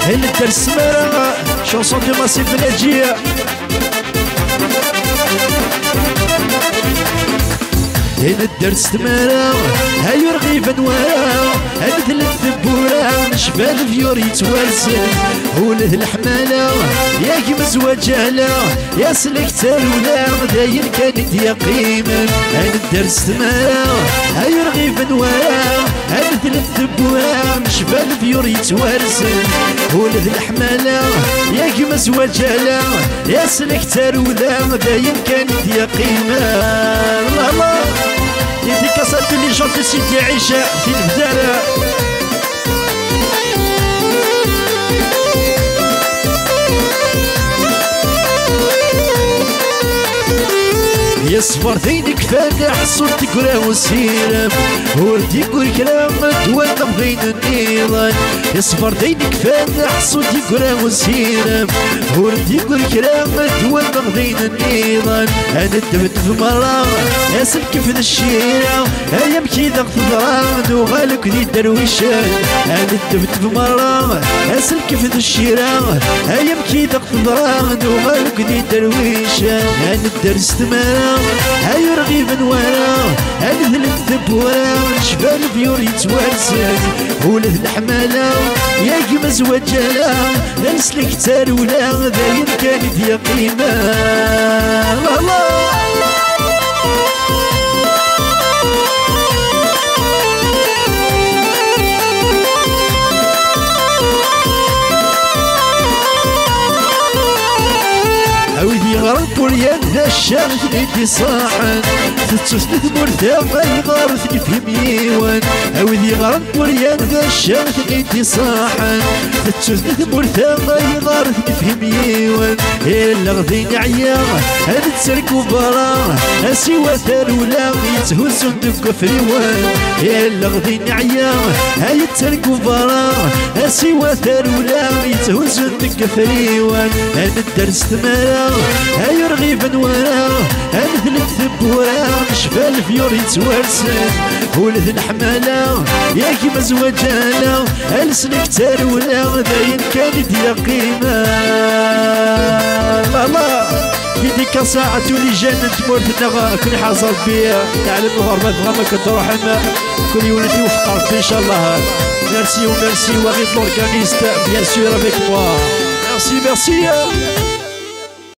اللي درس مرة شونسون دو ماسيف ناجية. هنا الدرس تمارا هاي رغيفا نوارا مثل الثبورة نشبال فيور يتوالسن ولد الحمالة يا كيما زواجالة يا سلك تالولا داين كانت يا قيمة. هنا الدرس تمارا هاي رغيفا نوارا مثل الثبورة نشبال فيور يتوالسن ولد الحمالة يا كيما زواجالة يا سلك تالولا داين كانت يا قيمة. الله dédicace tous les gens de Sidi Aïcha في البدالة. يا صفر ذينك فاتح صورتك ولا وسيلة وردي يقول كلام وانا بغينا النيران. يا صفر ذينك فاتح صورتك ولا وسيلة وردي يقول كلام وانا بغينا النيران. انا دبت في مرة يا سلك في الشيرة ايام كيدا خضران وغالك ذي درويشان. انا دبت في مرة يا سلك في الشيرة ايام كيدا خضران وغالك ذي درويشان. انا الدرس ثمانة هاي رغيف نوارا هذا الثبورة شبال فيور يتوالسن ولد الحمالة يا كيما زواجالة نسلك تارولا داين كانت يا قيمة. الله عودي غرب وريان ذا الشمس ندي صاحن تتسوسني ثمورثا غاي غارثني في ميوان. عودي غرب وريان ذا الشمس ندي صاحن تتسوسني ثمورثا غاي غارثني في ميوان. إلا غذيني عيا هاد تسركو برا سوا ثالولا يتهزو ندق فريوان. إلا غذيني عيا هاد تسركو برا سوا ثالولا يتهزو ندق فريوان. أنا الدرس ثمارا هاي رغيف نوارا مثل الثبورة شفال فيور يتوالسن ولد الحمالة يا كيما زواجالة السلك تارولا داين كانت يا قيمة. الله ديديكا ساعة تولي جنة تمورتنا كل حاصل بيا تعلم الغربة غاما كتروح ما كل يولد يوفق ربي إن شاء الله. ميرسي وميرسي وغيد لورغانيست بيان سور افيك موا. ميرسي ميرسي.